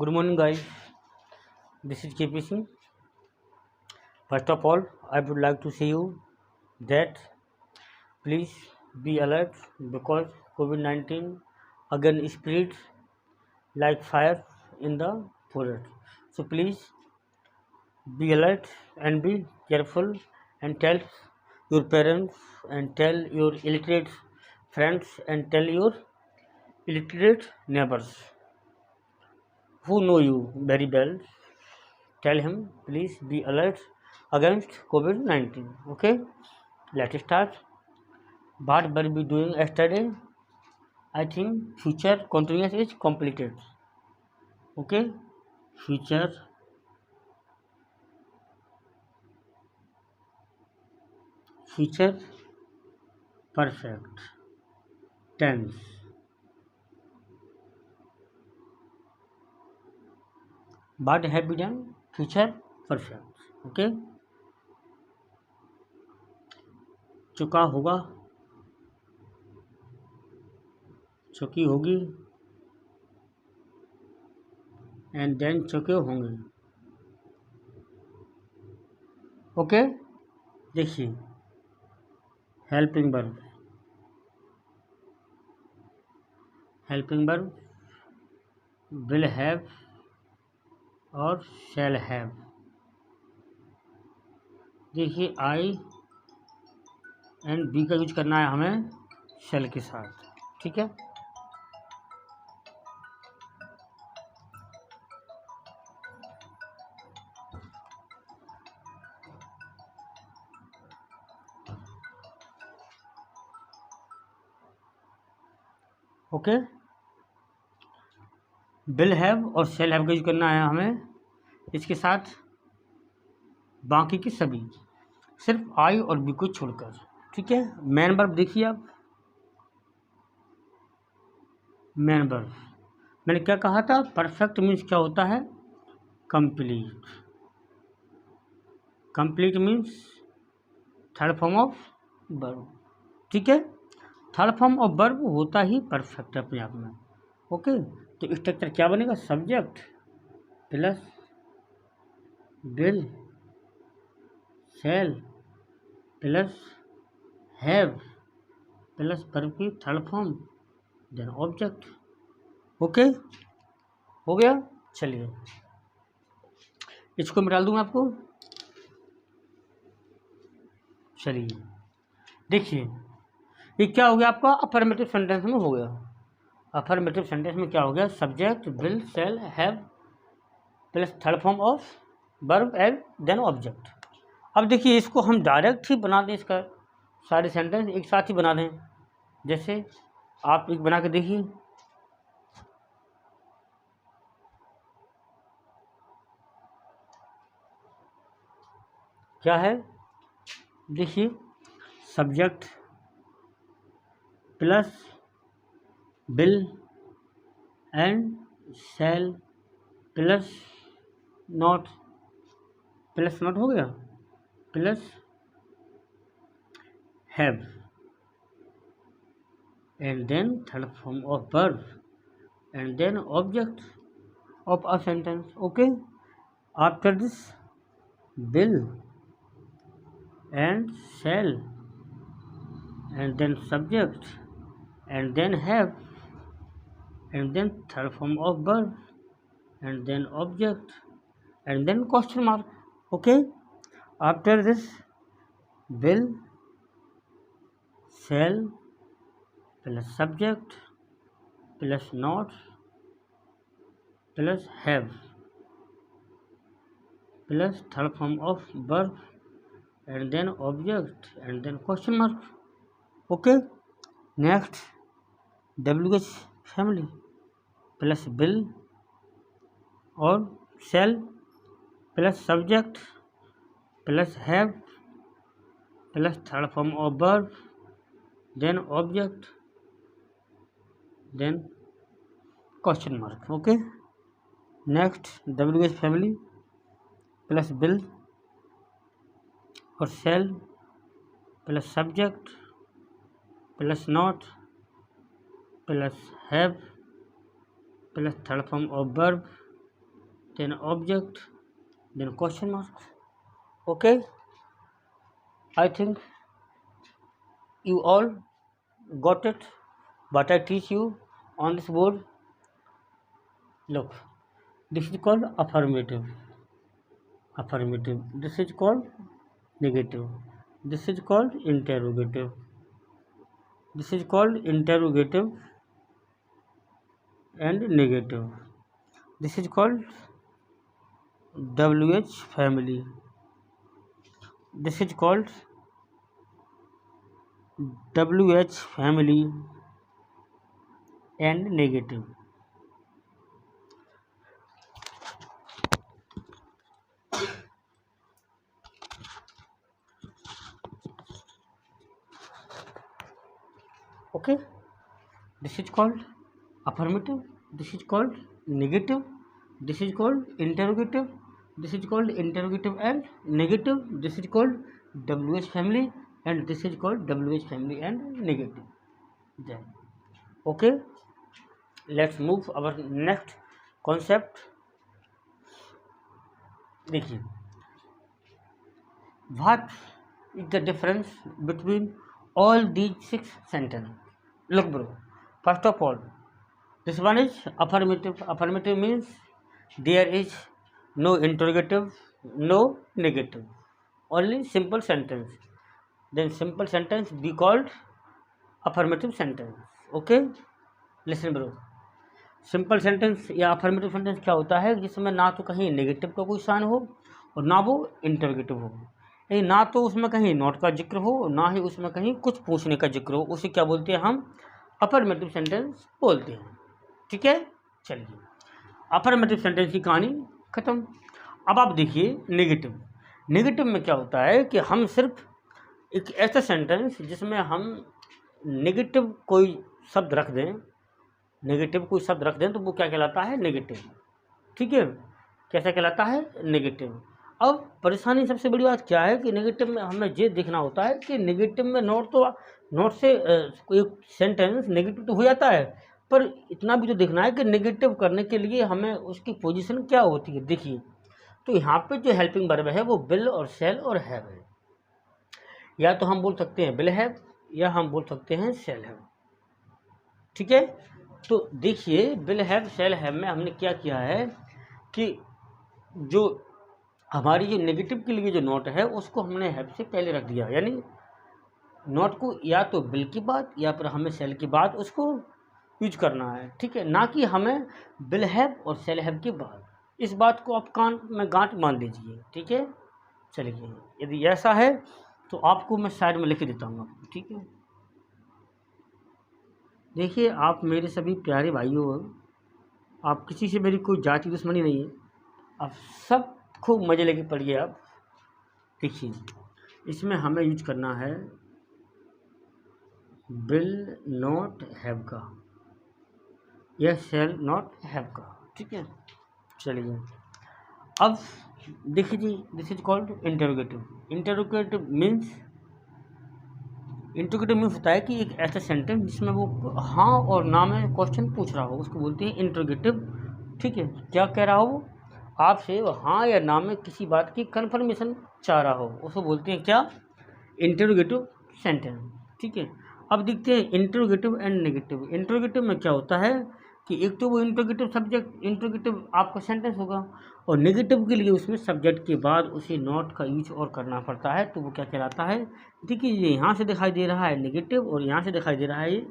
Good morning, guys. This is KP Singh. First of all, I would like to say you that please be alert because COVID-19 again spreads like fire in the forest. So please be alert and be careful and tell your parents and tell your illiterate friends and tell your illiterate neighbors who know you very well. Tell him please be alert against COVID-19. Okay, let's start. What were we doing yesterday? I think future continuous is completed. Okay, future perfect tense. What have we done? Future perfect. Okay, चुका होगा, चुकी होगी, and then चुके होंगे. Okay, देखिए helping verb will have और shall have. देखिए आई and B का यूज करना है हमें शैल के साथ. ठीक है, ओके. विल हैव और शैल हैव का यूज करना है हमें इसके साथ बाकी के सभी, सिर्फ आई और बी को छोड़कर. ठीक है, मेन वर्ब देखिए आप. मेन वर्ब मैंने क्या कहा था? परफेक्ट मीन्स क्या होता है? Complete. Complete means third form of verb. ठीक है, थर्ड फॉर्म ऑफ वर्ब होता ही परफेक्ट अपने आप में. ओके, तो स्ट्रक्चर क्या बनेगा? Subject plus will shall plus have plus verb की third form then object. Okay, हो गया. चलिए इसको मैं डाल दूंगा आपको. चलिए देखिए ये क्या हो गया आपका? अफर्मेटिव सेंटेंस में हो गया. अफर्मेटिव सेंटेंस में क्या हो गया? Subject will shall have plus third form of verb and then object. अब देखिए इसको हम डायरेक्ट ही बना दें, इसका सारे सेंटेंस एक साथ ही बना दें. जैसे आप एक बना के देखिए. क्या है? देखिए subject plus will and shall plus not हो गया plus have and then third form of verb and then object of a sentence. Okay, after this will and shall and then subject and then have and then third form of verb and then object and then question mark. Okay, after this will shall plus subject plus not plus have plus third form of verb and then object and then question mark. Okay, next WH family plus will और shall plus subject plus have plus third form of verb then object then question mark. Okay, next WH family plus will और shall plus subject plus not plus have plus third form of verb then object, then question mark. Okay, I think you all got it what I teach you on this board. Look, this is called affirmative. This is called negative. This is called interrogative. This is called interrogative and negative. This is called WH family. This is called WH family and negative. Okay, this is called affirmative, this is called negative, this is called interrogative, this is called interrogative and negative, this is called WH family, and this is called WH family and negative. Then okay, let's move our next concept. देखिए, what is the difference between all these 6 sentences? Look bro, first of all, this one is affirmative. Affirmative means there is no interrogative, no negative, only simple sentence. Then simple sentence be called affirmative sentence. Okay, listen bro, simple sentence या affirmative sentence क्या होता है, जिसमें ना तो कहीं negative का कोई साइन हो और ना वो इंटरोगेटिव हो, यानी ना तो उसमें कहीं नॉट का जिक्र हो और ना ही उसमें कहीं कुछ पूछने का जिक्र हो, उसे क्या बोलते हैं हम अफर्मेटिव सेंटेंस बोलते हैं. ठीक है, चलिए अफर्मेटिव सेंटेंस की कहानी खत्म. अब आप देखिए नेगेटिव. नेगेटिव में क्या होता है कि हम सिर्फ एक ऐसा सेंटेंस जिसमें हम नेगेटिव कोई शब्द रख दें, नेगेटिव कोई शब्द रख दें तो वो क्या कहलाता है, नेगेटिव. ठीक है, कैसा कहलाता है, नेगेटिव. अब परेशानी सबसे बड़ी बात क्या है कि नेगेटिव में हमें ये देखना होता है कि नेगेटिव में नोट से कोई सेंटेंस नेगेटिव तो हो जाता है, पर इतना भी तो देखना है कि नेगेटिव करने के लिए हमें उसकी पोजीशन क्या होती है. देखिए, तो यहाँ पे जो हेल्पिंग वर्ब है वो विल और शैल और हैव है. या तो हम बोल सकते हैं विल हैव या हम बोल सकते हैं शैल हैव. ठीक है, तो देखिए विल हैव शैल हैव में हमने क्या किया है कि जो हमारी जो नेगेटिव के लिए जो नोट है उसको हमने हैव से पहले रख दिया, यानी नोट को या तो विल की बात या फिर हमें शैल की बात उसको यूज करना है. ठीक है, ना कि हमें विल हैव और शैल हैव की बात. इस बात को आप कान में गांठ मान लीजिए. ठीक है, चलिए यदि ऐसा है तो आपको मैं साइड में लिख देता हूँ आपको. ठीक है, देखिए आप मेरे सभी प्यारे भाइयों, आप किसी से मेरी कोई जाति दुश्मनी नहीं है, आप सब खूब मज़े लेके पढ़िए. आप देखिए इसमें हमें यूज करना है विल नॉट हैव का या शैल नॉट हैव का. ठीक है, चलिए अब देखिए जी, this is called interrogative. Interrogative means होता है कि एक ऐसा सेंटेंस जिसमें वो हाँ और ना में क्वेश्चन पूछ रहा हो, उसको बोलते हैं इंटरोगेटिव. ठीक है, क्या कह रहा हो आपसे, हाँ या ना में किसी बात की कंफर्मेशन चाह रहा हो, उसको बोलते हैं क्या, इंटरोगेटिव सेंटेंस. ठीक है, अब देखते हैं इंटरोगेटिव एंड नेगेटिव. इंटरोगेटिव में क्या होता है कि एक तो वो इंटरोगेटिव सब्जेक्ट, इंटरोगेटिव आपका सेंटेंस होगा, और नेगेटिव के लिए उसमें सब्जेक्ट के बाद उसे नॉट का यूज और करना पड़ता है, तो वो क्या कहलाता है. देखिए ये यहाँ से दिखाई दे रहा है नेगेटिव और यहाँ से दिखाई दे रहा है ये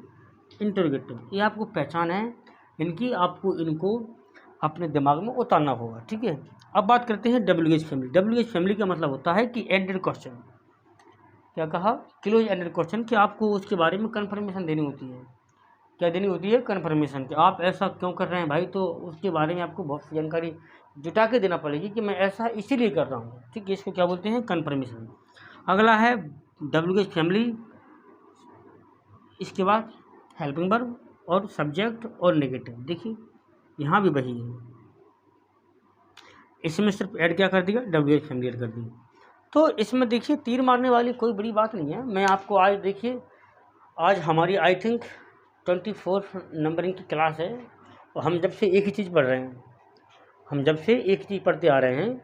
इंटरोगेटिव. ये आपको पहचान है इनकी, आपको इनको अपने दिमाग में उतारना होगा. ठीक है, अब बात करते हैं WH फैमिली. WH फैमिली का मतलब होता है कि एंडेड क्वेश्चन. क्या कहा, क्लोज एंडेड क्वेश्चन, कि आपको उसके बारे में कंफर्मेशन देनी होती है. क्या देनी होती है, कंफर्मेशन, कि आप ऐसा क्यों कर रहे हैं भाई, तो उसके बारे में आपको बहुत जानकारी जुटा के देना पड़ेगी कि मैं ऐसा इसीलिए कर रहा हूँ. ठीक है, इसको क्या बोलते हैं, कंफर्मेशन. अगला है WH फैमिली, इसके बाद हेल्पिंग वर्ब और सब्जेक्ट और नेगेटिव. देखिए यहाँ भी वही है, इसमें सिर्फ ऐड क्या कर दिया, WH फैमिली ऐड कर दी. तो इसमें देखिए तीर मारने वाली कोई बड़ी बात नहीं है. मैं आपको आज देखिए, आज हमारी आई थिंक 24 नंबरिंग की क्लास है और हम जब से एक ही चीज़ पढ़ रहे हैं. हम जब से एक चीज़ पढ़ते आ रहे हैं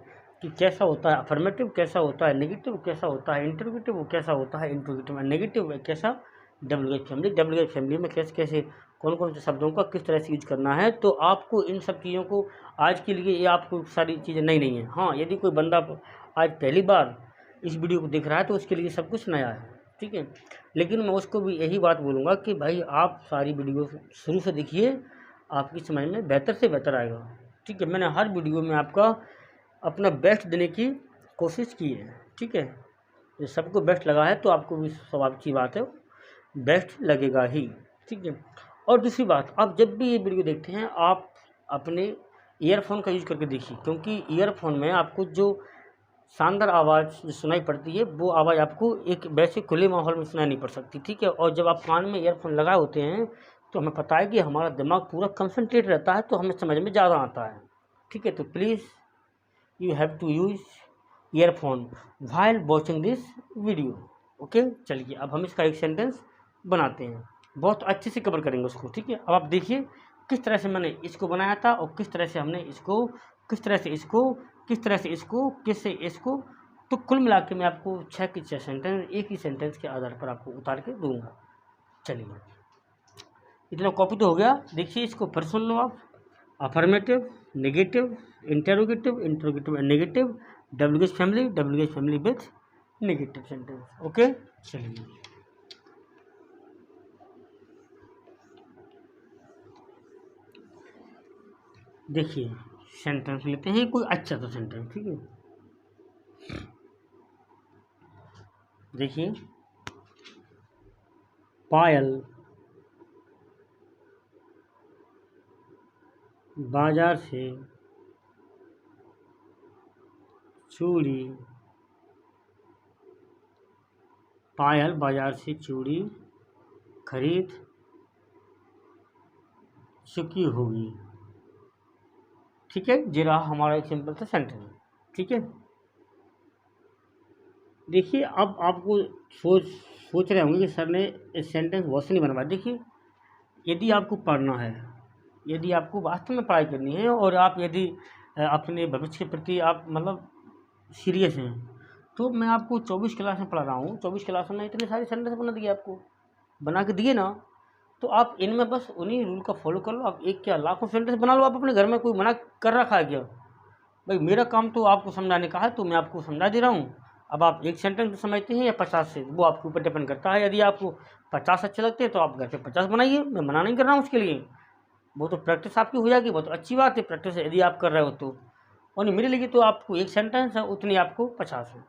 कि कैसा होता है अफर्मेटिव, कैसा होता है नेगेटिव, कैसा होता है इंटरोगेटिव, कैसा होता है इंटरोगेटिव नेगेटिव, कैसा डब्ल्यू फैमिली में कैसे कैसे कौन कौन से शब्दों का किस तरह से यूज करना है। तो आपको इन सब चीज़ों को आज के लिए ये आपको सारी चीज़ें नई नहीं है। हाँ, यदि कोई बंदा आज पहली बार इस वीडियो को देख रहा है तो उसके लिए सब कुछ नया है, ठीक है। लेकिन मैं उसको भी यही बात बोलूँगा कि भाई आप सारी वीडियो शुरू से देखिए, आपकी समझ में बेहतर से बेहतर आएगा, ठीक है। मैंने हर वीडियो में आपका अपना बेस्ट देने की कोशिश की है, ठीक है। ये सबको बेस्ट लगा है तो आपको भी स्वाभाविक की बात है बेस्ट लगेगा ही, ठीक है। और दूसरी बात, आप जब भी ये वीडियो देखते हैं आप अपने ईयरफोन का यूज़ करके देखिए, क्योंकि ईयरफोन में आपको जो शानदार आवाज़ जो सुनाई पड़ती है वो आवाज़ आपको एक वैसे खुले माहौल में सुनाई नहीं पड़ सकती, ठीक है। और जब आप कान में ईयरफोन लगाए होते हैं तो हमें पता है कि हमारा दिमाग पूरा कंसंट्रेट रहता है, तो हमें समझ में ज़्यादा आता है, ठीक है। तो please you have to use earphone while watching this video, okay. चलिए अब हम इसका एक सेंटेंस बनाते हैं, बहुत अच्छे से कवर करेंगे उसको, ठीक है। अब आप देखिए किस तरह से मैंने इसको बनाया था और किस तरह से हमने इसको किस तरह से इसको किस तरह से इसको किससे इसको। तो कुल मिला के मैं आपको 6 के 6 सेंटेंस एक ही सेंटेंस के आधार पर आपको उतार के दूंगा। चलिए इतना कॉपी तो हो गया, देखिए इसको फिर सुन लो आप। Affirmative, negative, interrogative, interrogative and negative, WH family with negative sentence, okay. चलिए देखिए सेंटेंस लेते हैं कोई अच्छा सा सेंटेंस, ठीक है। देखिए पायल बाजार से चूड़ी, पायल बाजार से चूड़ी खरीद चुकी होगी, ठीक है। ये रहा हमारा एक सिंपल सा सेंटेंस, ठीक है। देखिए अब आपको सोच रहे होंगे कि सर ने इस सेंटेंस बहुत से नहीं बनवाया। देखिए यदि आपको पढ़ना है, यदि आपको वास्तव में पढ़ाई करनी है और आप यदि अपने भविष्य के प्रति आप मतलब सीरियस हैं, तो मैं आपको 24 क्लास में पढ़ा रहा हूँ। 24 क्लास में इतने सारे सेंटेंस बना के दिए ना, तो आप इनमें बस उन्हीं रूल का फॉलो कर लो। आप एक क्या लाखों सेंटेंस बना लो आप अपने घर में, कोई मना कर रखा है क्या? भाई मेरा काम तो आपको समझाने का है, तो मैं आपको समझा दे रहा हूँ। अब आप एक सेंटेंस में समझते हैं या 50 से, वो आपके ऊपर डिपेंड करता है। यदि आपको 50 अच्छे लगते हैं तो आप घर पे 50 बनाइए, मैं मना नहीं कर रहा हूँ उसके लिए। वो तो प्रैक्टिस आपकी हो जाएगी, बहुत अच्छी बात है प्रैक्टिस यदि आप कर रहे हो तो। और नहीं मेरे लिए तो आपको एक सेंटेंस है उतनी आपको 50 है,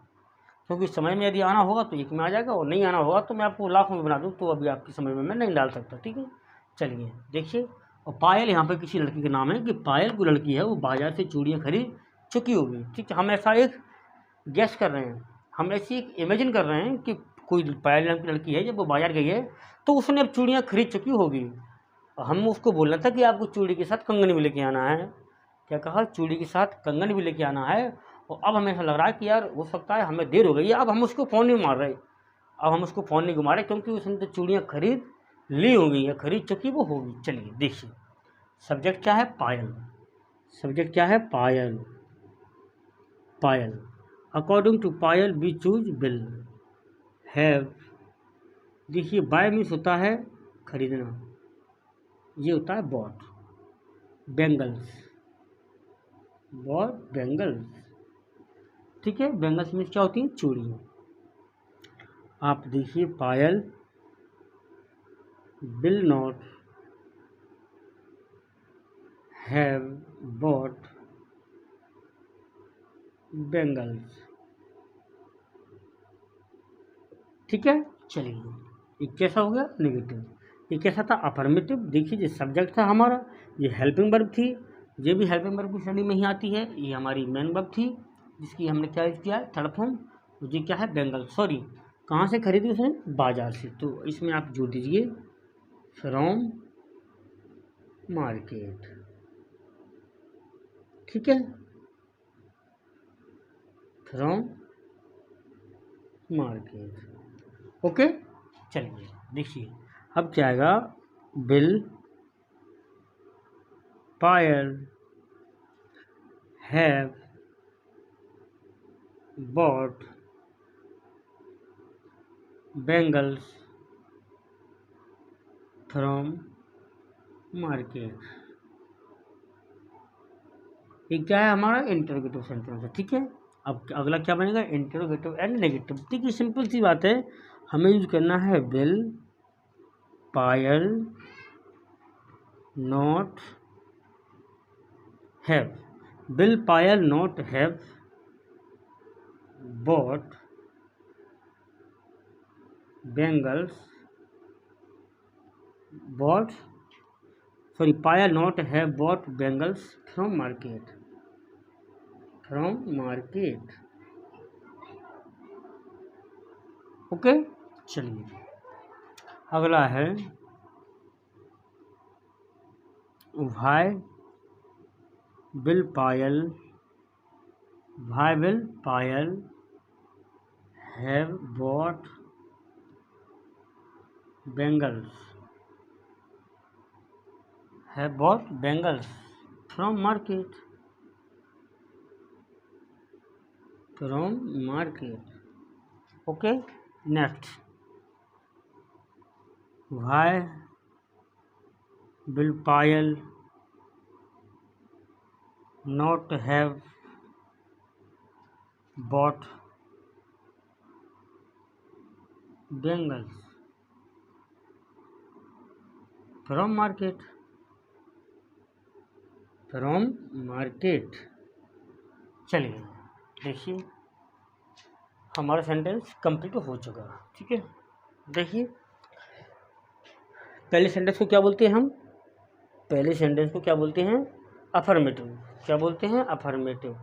क्योंकि समझ में यदि आना होगा तो एक में आ जाएगा और नहीं आना होगा तो मैं आपको लाखों में बना दूँ, तो अभी आपकी समझ में मैं नहीं डाल सकता, ठीक है। चलिए देखिए, और पायल यहाँ पे किसी लड़की का नाम है कि पायल कोई लड़की है, वो बाजार से चूड़ियाँ खरीद चुकी होगी, ठीक है। हम ऐसा एक गैस कर रहे हैं, हम ऐसी एक इमेजिन कर रहे हैं कि कोई पायल नाम की लड़की है, जब वो बाजार गई है तो उसने अब चूड़ियाँ खरीद चुकी होगी। हम उसको बोलना था कि आपको चूड़ी के साथ कंगन भी लेके आना है। क्या कहा? चूड़ी के साथ कंगन भी लेके आना है। और अब हमें ऐसा लग रहा है कि यार हो सकता है हमें देर हो गई है, अब हम उसको फ़ोन नहीं मार रहे, अब हम उसको फ़ोन नहीं घुमा रहे, क्योंकि उसने तो चूड़ियाँ खरीद ली होंगी या खरीद चुकी वो होगी। चलिए देखिए, सब्जेक्ट क्या है? पायल। सब्जेक्ट क्या है? Payal. Payal. According to Payal we choose will have. देखिए बाय मीन्स होता है खरीदना, ये होता है बॉट। बेंगल्स, बॉट बेंगल्स, ठीक है। बेंगल्स मीन्स क्या होती है? चूड़ियाँ। आप देखिए Payal will not have bought bangles, ठीक है। चलिए ये कैसा हो गया? नेगेटिव। ये कैसा था? अफर्मेटिव। देखिए ये सब्जेक्ट था हमारा, ये हेल्पिंग वर्ब थी, ये भी हेल्पिंग वर्ब की श्रेणी में ही आती है। ये हमारी मेन वर्ब थी जिसकी हमने क्या यूज़ किया है? Third form. ये क्या है? बेंगल। सॉरी, कहाँ से खरीदी उसने? बाजार से। तो इसमें आप जोड़ दीजिए फ्रॉम मार्केट, ठीक है। From market, okay. चलिए देखिए अब क्या आएगा? Bill, Payal, have bought bangles from market। ये क्या है, हमारा इंटरोगेटिव सेंटेंस है, ठीक है। अब अगला क्या बनेगा, इंटरोगेटिव एंड नेगेटिव। देखिए सिंपल सी बात है, हमें यूज करना है will, Payal, not, have. Will Payal not have bought bangles bought sorry Payal not have bought bangles from market okay. चलिए अगला है why will Payal have bought bangles from market okay। next why will Payal not have bought bangles from market चलिए देखिए हमारा sentence complete हो चुका, ठीक है। देखिए पहले सेंटेंस को क्या बोलते हैं हम, पहले सेंटेंस को क्या बोलते हैं, अफर्मेटिव। क्या बोलते हैं, अफर्मेटिव।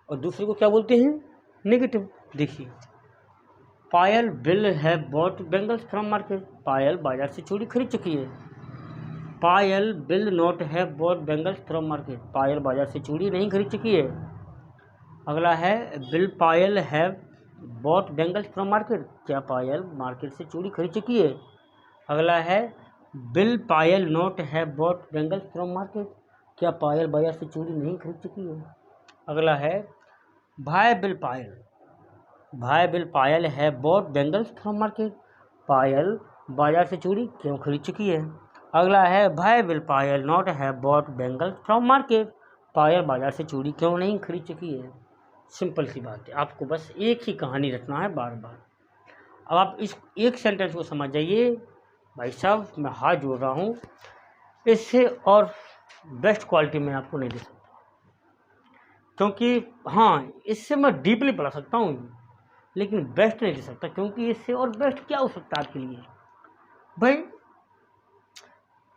और दूसरे को क्या बोलते हैं, नेगेटिव। देखिए Payal will have bought bangles from market, Payal बाजार से चूड़ी खरीद चुकी है। Payal will not have bought bangles from market, Payal बाजार से चूड़ी नहीं खरीद चुकी है। अगला है will Payal have bought bangles from market, क्या पायल मार्केट से चूड़ी खरीद चुकी है। अगला है will Payal not have bought bangles from market, क्या पायल बाजार से चूड़ी नहीं खरीद चुकी है। अगला है भाई will Payal have bought bangles from market, Payal बाजार से चूड़ी क्यों खरीद चुकी है। अगला है भाई will Payal not have bought bangles from market, Payal बाजार से चूड़ी क्यों नहीं खरीद चुकी है। सिंपल सी बात है, आपको बस एक ही कहानी रटना है बार बार। अब आप इस एक सेंटेंस को समझ जाइए। भाई साहब मैं हाथ जोड़ रहा हूँ, इससे और बेस्ट क्वालिटी में आपको नहीं दे सकता, क्योंकि हाँ इससे मैं डीपली पढ़ा सकता हूँ लेकिन बेस्ट नहीं दे सकता, क्योंकि इससे और बेस्ट क्या हो सकता है आपके लिए। भाई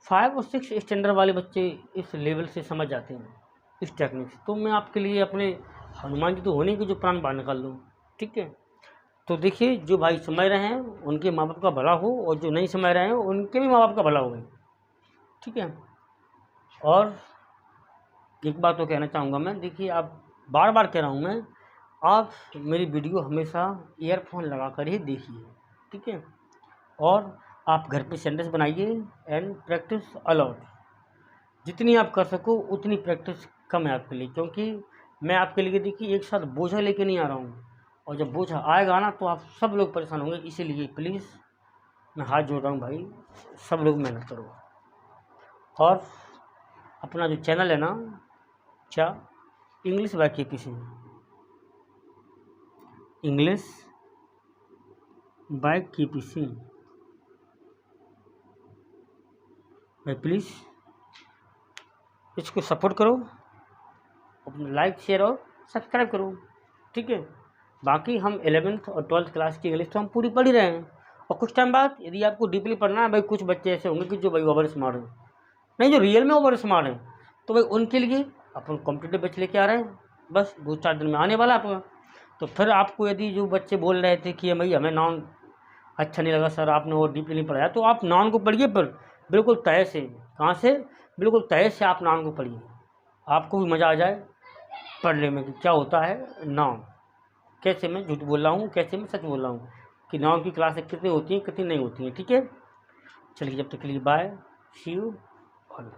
5 और 6 स्टैंडर्ड वाले बच्चे इस लेवल से समझ जाते हैं इस टेक्निक से, तो मैं आपके लिए अपने हनुमान जी तो होने की जो प्राण बाहर निकाल दूँ, ठीक है। तो देखिए जो भाई समझ रहे हैं उनके माँ बाप का भला हो, और जो नहीं समझ रहे हैं उनके भी माँ बाप का भला हो, ठीक है। और एक बात तो कहना चाहूँगा मैं, देखिए आप बार बार कह रहा हूँ मैं, आप मेरी वीडियो हमेशा ईयरफोन लगा कर ही देखिए, ठीक है। और आप घर पे सेंटेंस बनाइए एंड प्रैक्टिस अलॉट, जितनी आप कर सको उतनी प्रैक्टिस कम है आपके लिए, क्योंकि मैं आपके लिए देखिए एक साथ बोझा लेके नहीं आ रहा हूँ, और जब बोझा आएगा ना तो आप सब लोग परेशान होंगे। इसीलिए प्लीज़ मैं हाथ जोड़ रहा हूँ भाई, सब लोग मेहनत करो। और अपना जो चैनल है ना, क्या English by KP Singh, English by KP Singh, भाई प्लीज़ इसको सपोर्ट करो, अपना लाइक शेयर और सब्सक्राइब करो, ठीक है। बाकी हम 11th और 12th क्लास की इंग्लिश तो हम पूरी पढ़ ही रहे हैं, और कुछ टाइम बाद यदि आपको डीपली पढ़ना है, भाई कुछ बच्चे ऐसे होंगे कि जो भाई ओवर स्मार्ट हैं, नहीं जो रियल में ओवर स्मार्ट हैं, तो भाई उनके लिए अपन कॉम्पिटिटिव बैच लेके आ रहे हैं, बस 2-4 दिन में आने वाला आपका। तो फिर आपको यदि जो बच्चे बोल रहे थे कि भाई हमें नॉन अच्छा नहीं लगा सर, आपने वो डीपली नहीं पढ़ाया, तो आप नॉन को पढ़िए, पर बिल्कुल तय से, कहाँ से, बिल्कुल तय से आप नॉन को पढ़िए, आपको भी मज़ा आ जाए पढ़ने में कि क्या होता है नॉन, कैसे मैं झूठ बोल रहा हूँ, कैसे मैं सच बोल रहा हूँ, कि नॉन की क्लासें कितनी होती हैं कितनी नहीं होती हैं, ठीक है। चलिए जब तक के लिए बाय, सी यू ऑल।